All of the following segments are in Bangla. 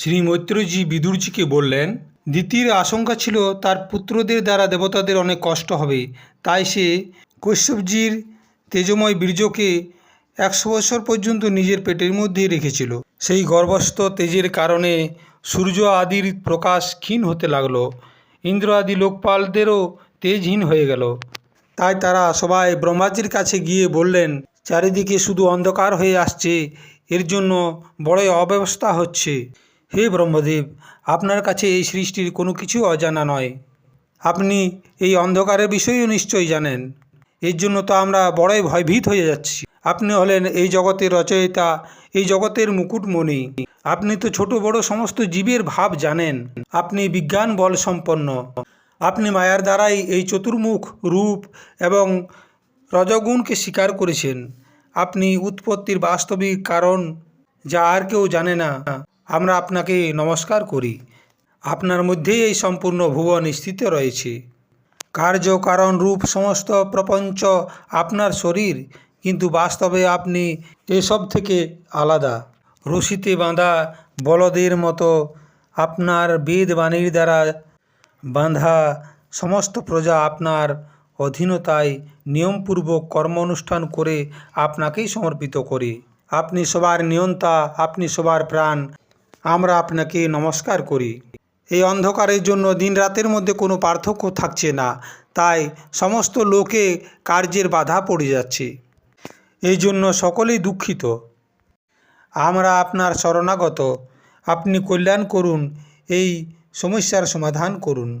শ্রী মৈত্রেয়ী বিদুরজিকে বললেন, দিতির আশঙ্কা ছিল তার পুত্রদের দ্বারা দেবতাদের অনেক কষ্ট হবে, তাই সে কৈশ্যবজির তেজময় বীর্যকে 100 বছর পর্যন্ত নিজের পেটের মধ্যেই রেখেছিল। সেই গর্ভস্থ তেজের কারণে সূর্য আদির প্রকাশ ক্ষীণ হতে লাগলো, ইন্দ্র আদি লোকপালদেরও তেজহীন হয়ে গেল। তাই তারা সবাই ব্রহ্মাজির কাছে গিয়ে বললেন, চারিদিকে শুধু অন্ধকার হয়ে আসছে, এর জন্য বড়ই অব্যবস্থা হচ্ছে। হে ব্রহ্মদেব, আপনার কাছে এই সৃষ্টির কোনো কিছু অজানা নয়। আপনি এই অন্ধকারের বিষয়েও নিশ্চয়ই জানেন। এর জন্য তো আমরা বড়ই ভয়ভীত হয়ে যাচ্ছি। আপনি হলেন এই জগতের রচয়িতা, এই জগতের মুকুটমণি। আপনি তো ছোট বড় সমস্ত জীবের ভাব জানেন। আপনি বিজ্ঞান বল সম্পন্ন। আপনি মায়ার দ্বারাই এই চতুর্মুখ রূপ এবং রজগুণকে স্বীকার করেছেন। আপনি উৎপত্তির বাস্তবিক কারণ, যা আর কেউ জানে না। আমরা আপনাকে নমস্কার করি। আপনার মধ্যেই এই সম্পূর্ণ ভুবন স্থিত রয়েছে। কার্য কারণ রূপ সমস্ত প্রপঞ্চ আপনার শরীর, কিন্তু বাস্তবে আপনি এসব থেকে আলাদা। রশিতে বাঁধা বলদের মতো আপনার বেদ বাণীর দ্বারা বাঁধা সমস্ত প্রজা আপনার অধীনতায় নিয়মপূর্বক কর্ম অনুষ্ঠান করে আপনাকেই সমর্পিত করে। আপনি সবার নিয়ন্তা, আপনি সবার প্রাণ। আমরা আপনাকে নমস্কার করি। এই অন্ধকারের জন্য দিন রাতের মধ্যে কোনো পার্থক্য থাকছে না, তাই সমস্ত লোকে কার্যের বাধা পড়ে যাচ্ছে। এই জন্য সকলেই দুঃখিত। আমরা আপনার শরণাগত। আপনি কল্যাণ করুন, এই সমস্যার সমাধান করুন।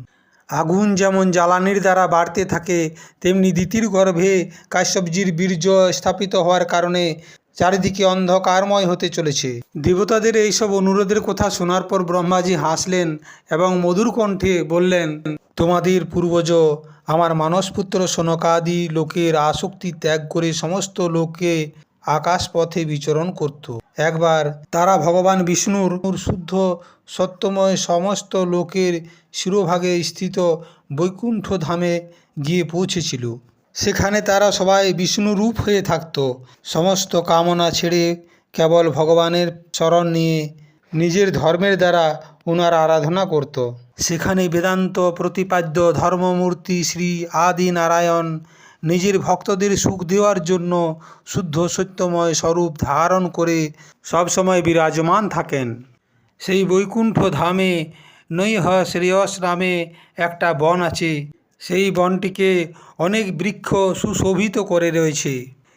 আগুন যেমন জ্বালানির দ্বারা বাড়তে থাকে, তেমনি দিতির গর্ভে কাশ্যপজির বীর্য স্থাপিত হওয়ার কারণে চারিদিকে অন্ধকারময় হতে চলেছে। দেবতাদের এইসব অনুরোধের কথা শোনার পর ব্রহ্মাজি হাসলেন এবং মধুর কণ্ঠে বললেন, তোমাদের পূর্বজ আমার মানসপুত্র সনকাদি লোকের আসক্তি ত্যাগ করে সমস্ত লোকে আকাশপথে বিচরণ করত। একবার তারা ভগবান বিষ্ণুর শুদ্ধ সত্যময় সমস্ত লোকের শিরোভাগে স্থিত বৈকুণ্ঠ ধামে গিয়ে পৌঁছেছিল। সেখানে তারা সবাই বিষ্ণুরূপ হয়ে থাকত। সমস্ত কামনা ছেড়ে কেবল ভগবানের শরণ নিয়ে নিজের ধর্মের দ্বারা ওনারা আরাধনা করত। সেখানে বেদান্ত প্রতিপাদ্য ধর্মমূর্তি শ্রী আদি নারায়ণ নিজের ভক্তদের সুখ দেওয়ার জন্য শুদ্ধ সত্যময় স্বরূপ ধারণ করে সবসময় বিরাজমান থাকেন। সেই বৈকুণ্ঠ ধামে নৈহ শ্রেয়স নামে একটা বন আছে। সেই বনটিকে অনেক বৃক্ষ সুশোভিত করে রয়েছে।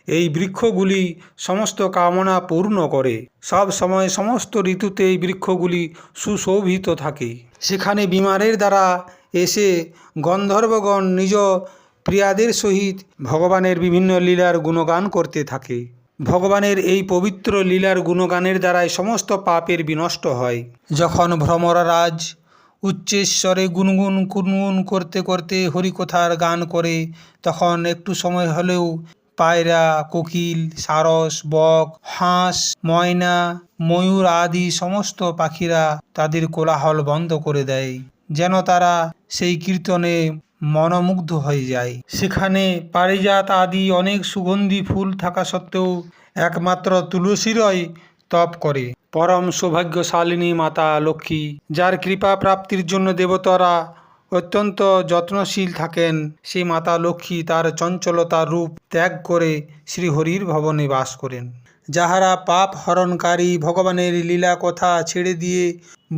এই বৃক্ষগুলি সমস্ত কামনা পূর্ণ করে। সব সময় সমস্ত ঋতুতে এই বৃক্ষগুলি সুশোভিত থাকে। সেখানে বিমারের দ্বারা এসে গন্ধর্বগণ নিজ প্রিয়াদের সহিত ভগবানের বিভিন্ন লীলার গুণগান করতে থাকে। ভগবানের এই পবিত্র লীলার গুণগানের দ্বারাই সমস্ত পাপের বিনষ্ট হয়। যখন ভ্রমরারাজ উচ্চেশ্বরে গুনগুন কুনগুন করতে করতে হরিকথার গান করে, তখন একটু সময় হলেও পায়রা, কোকিল, সারস, বক, হাঁস, ময়না, ময়ূর আদি সমস্ত পাখিরা তাদের কোলাহল বন্ধ করে দেয়, যেন তারা সেই কীর্তনে মনোমুগ্ধ হয়ে যায়। সেখানে পারিজাত আদি অনেক সুগন্ধি ফুল থাকা সত্ত্বেও একমাত্র তুলসীরই তপ করে। পরম সৌভাগ্যশালিনী মাতা লক্ষ্মী, যার কৃপা প্রাপ্তির জন্য দেবতারা অত্যন্ত যত্নশীল থাকেন, সেই মাতা লক্ষ্মী তার চঞ্চলতার রূপ ত্যাগ করে শ্রীহরির ভবনে বাস করেন। যাহারা পাপ হরণকারী ভগবানের লীলা কথা ছেড়ে দিয়ে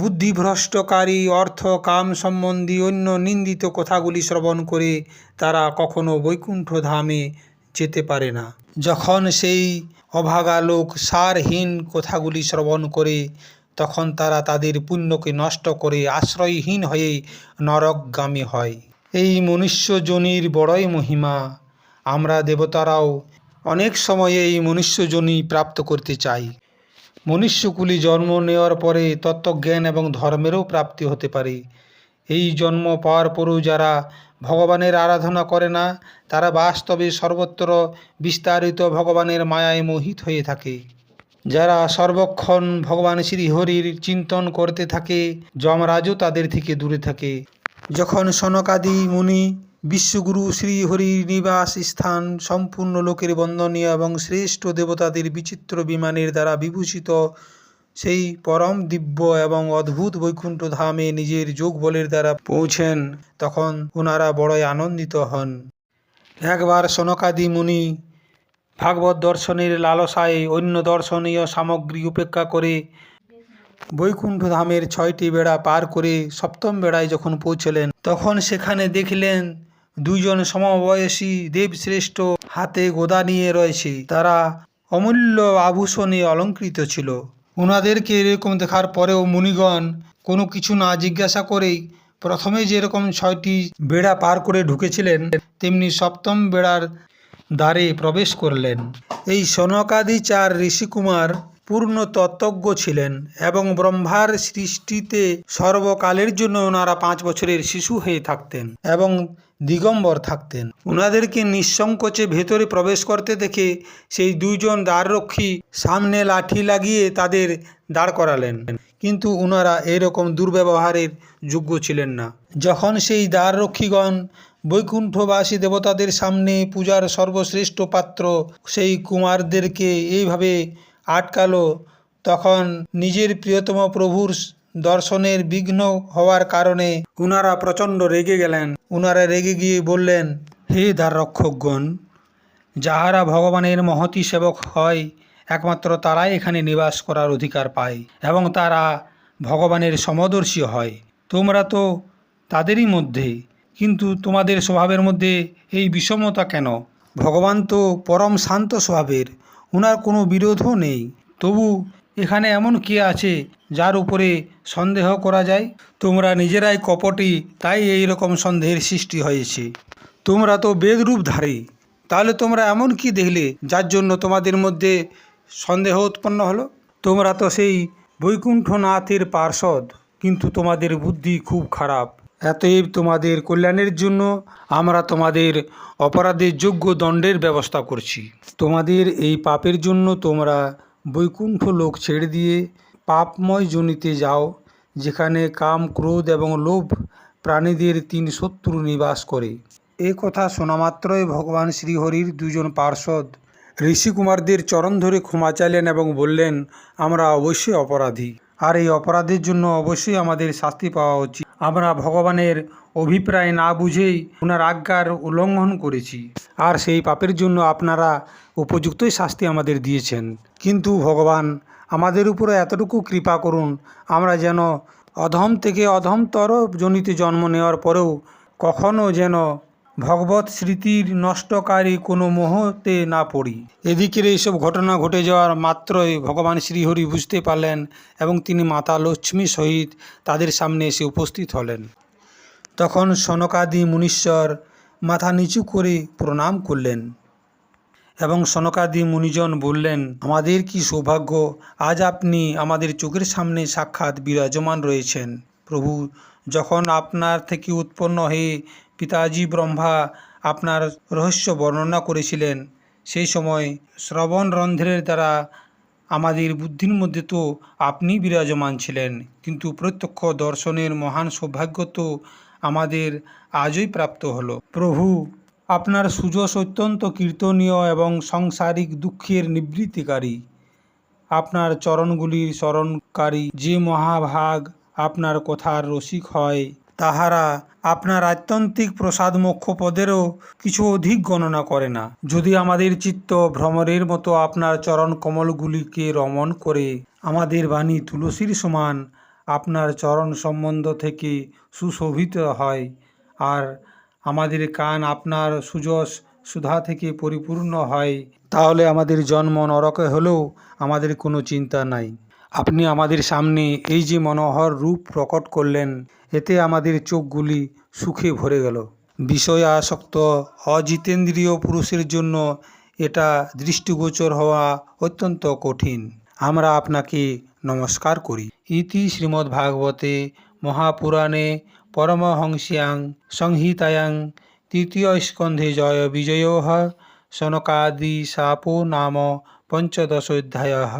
বুদ্ধিভ্রষ্টকারী অর্থ কাম সম্বন্ধী অন্য নিন্দিত কথাগুলি শ্রবণ করে, তারা কখনো বৈকুণ্ঠ ধামে যেতে পারে না। যখন সেই অভাগা লোক সারহীন কথাগুলি শ্রবণ করে, তখন তারা তাদের পুণ্যকে নষ্ট করে আশ্রয়হীন হয়ে নরকগামী হয়। এই মনুষ্য যোনির বড়ই মহিমা। আমরা দেবতারাও অনেক সময়ে এই মনুষ্য যোনি প্রাপ্ত করতে চাই। মনুষ্যকুলে জন্ম নেওয়ার পরে তত্ত্বজ্ঞান এবং ধর্মেরও প্রাপ্তি হতে পারে। এই জন্ম পাওয়ার পরেও যারা ভগবানের আরাধনা করে না, তারা বাস্তবে সর্বত্র বিস্তারিত ভগবানের মায়ায় মোহিত হয়ে থাকে। যারা সর্বক্ষণ ভগবান শ্রীহরির চিন্তন করতে থাকে, যমরাজও তাদের থেকে দূরে থাকে। যখন সনকাদি মুনি বিশ্বগুরু শ্রীহরির নিবাস স্থান সম্পূর্ণ লোকের বন্দনীয় এবং শ্রেষ্ঠ দেবতাদের বিচিত্র বিমানের দ্বারা বিভূষিত সেই পরম দিব্য এবং অদ্ভুত বৈকুণ্ঠ ধামে নিজের যোগ বলের দ্বারা পৌঁছেন, তখন ওনারা বড়ই আনন্দিত হন। একবার সনকাদি মুনি ভাগবত দর্শনের লালসায় অন্য দর্শনীয় সামগ্রী উপেক্ষা করে বৈকুণ্ঠ ধামের 6টি বেড়া পার করে 7ম বেড়ায় যখন পৌঁছলেন, তখন সেখানে দেখলেন দুইজন সমবয়সী দেবশ্রেষ্ঠ হাতে গোদা নিয়ে রয়েছে। তারা অমূল্য আভূষণে অলঙ্কৃত ছিল। ওনাদেরকে এরকম দেখার পরেও মুনিগণ কোনো কিছু না জিজ্ঞাসা করেই প্রথমে যেরকম 6টি বেড়া পার করে ঢুকেছিলেন, তেমনি 7ম বেড়ার দ্বারে প্রবেশ করলেন। এই সনকাদি 4 ঋষিকুমার পূর্ণ তত্ত্বজ্ঞ ছিলেন এবং ব্রহ্মার সৃষ্টিতে সর্বকালের জন্য ওনারা 5 বছরের শিশু হয়ে থাকতেন এবং দিগম্বর থাকতেন। ওনাদেরকে নিঃসংকোচে ভেতরে প্রবেশ করতে দেখে সেই দুইজন দ্বাররক্ষী সামনে লাঠি লাগিয়ে তাদের দাঁড় করালেন, কিন্তু ওনারা এরকম দুর্ব্যবহারের যোগ্য ছিলেন না। যখন সেই দ্বাররক্ষীগণ বৈকুণ্ঠবাসী দেবতাদের সামনে পূজার সর্বশ্রেষ্ঠ পাত্র সেই কুমারদেরকে এইভাবে আটকালো, তখন নিজের প্রিয়তম প্রভুর দর্শনের বিঘ্ন হওয়ার কারণে উনারা প্রচণ্ড রেগে গেলেন। উনারা রেগে গিয়ে বললেন, হে দ্বাররক্ষকগণ, যাহারা ভগবানের মহতী সেবক হয় একমাত্র তারাই এখানে নিবাস করার অধিকার পায় এবং তারা ভগবানের সমদর্শী হয়। তোমরা তো তাদেরই মধ্যে, কিন্তু তোমাদের স্বভাবের মধ্যে এই বিষমতা কেন? ভগবান তো পরম শান্ত স্বভাবের, ওনার কোনো বিরোধও নেই, তবু এখানে এমন কে আছে যার উপরে সন্দেহ করা যায়? তোমরা নিজেরাই কপটী, তাই এই রকম সন্দেহের সৃষ্টি হয়েছে। তোমরা তো বেদরূপধারী, তাহলে তোমরা এমন কি দেখলে যার জন্য তোমাদের মধ্যে সন্দেহ উৎপন্ন হলো? তোমরা তো সেই বৈকুণ্ঠনাথের পার্ষদ, কিন্তু তোমাদের বুদ্ধি খুব খারাপ। অতএব তোমাদের কল্যাণের জন্য আমরা তোমাদের অপরাধের যোগ্য দণ্ডের ব্যবস্থা করছি। তোমাদের এই পাপের জন্য তোমরা বৈকুণ্ঠ লোক ছেড়ে দিয়ে পাপময় যোনিতে যাও, যেখানে কাম, ক্রোধ এবং লোভ প্রাণীদের 3 শত্রু নিবাস করে। এ কথা শোনা মাত্রই ভগবান শ্রীহরির 2জন পার্ষদ ঋষিকুমারদের চরণ ধরে ক্ষমা চাইলেন এবং বললেন, আমরা অবশ্যই অপরাধী, আর এই অপরাধের জন্য অবশ্যই আমাদের শাস্তি পাওয়া উচিত। আমরা ভগবানের অভিপ্রায় না বুঝেই ওনার আজ্ঞার উল্লঙ্ঘন করেছি, আর সেই পাপের জন্য আপনারা উপযুক্তই শাস্তি আমাদের দিয়েছেন। কিন্তু ভগবান আমাদের উপরে এতটুকু কৃপা করুন, আমরা যেন অধম থেকে অধমতর জনিতে জন্ম নেওয়ার পরেও কখনও যেন ভগবত স্মৃতির নষ্টকারী কোনো মোহতে না পড়ি। এদিকের এইসব ঘটনা ঘটে যাওয়ার মাত্রই ভগবান শ্রীহরি বুঝতে পারলেন এবং তিনি মাতা লক্ষ্মী সহিত তাদের সামনে এসে উপস্থিত হলেন। তখন সনকাদি মুনীশ্বর মাথা নিচু করে প্রণাম করলেন এবং সনকাদি মুনিজন বললেন, আমাদের কি সৌভাগ্য, আজ আপনি আমাদের চোখের সামনে সাক্ষাৎ বিরাজমান রয়েছেন। প্রভু, যখন আপনার থেকে উৎপন্ন হয়ে পিতাজি ব্রহ্মা আপনার রহস্য বর্ণনা করেছিলেন, সেই সময় শ্রবণ রন্ধ্রের দ্বারা আমাদের বুদ্ধির মধ্যে তো আপনি বিরাজমান ছিলেন, কিন্তু প্রত্যক্ষ দর্শনের মহান সৌভাগ্য তো আমাদের আজই প্রাপ্ত হলো। প্রভু, আপনার সুযশ অত্যন্ত কীর্তনীয় এবং সাংসারিক দুঃখের নিবৃত্তিকারী। আপনার চরণগুলির স্মরণকারী যে মহাভাগ আপনার কথার রসিক হয়, তাহারা আপনার আত্যন্তিক প্রসাদ মোক্ষ পদেরও কিছু অধিক গণনা করে না। যদি আমাদের চিত্ত ভ্রমরের মতো আপনার চরণ কমলগুলিকে রমণ করে, আমাদের বাণী তুলসীর সমান আপনার চরণ সম্বন্ধ থেকে সুশোভিত হয়, আর আমাদের কান আপনার সুযশ সুধা থেকে পরিপূর্ণ হয়, তাহলে আমাদের জন্ম নরকে হলেও আমাদের কোনো চিন্তা নাই। আপনি আমাদের সামনে এই যে মনোহর রূপ প্রকট করলেন, এতে আমাদের চোখগুলি সুখে ভরে গেল। বিষয় আসক্ত অজিতেন্দ্রীয় পুরুষের জন্য এটা দৃষ্টিগোচর হওয়া অত্যন্ত কঠিন। আমরা আপনাকে নমস্কার করি। ইতি শ্রীমদ্ভাগবতে মহাপুরাণে পরমহংস্যাং সংহিতায়াং 3য় স্কন্ধে জয় বিজয়োঃ সনকাদি শাপো নাম 15 অধ্যায়ঃ।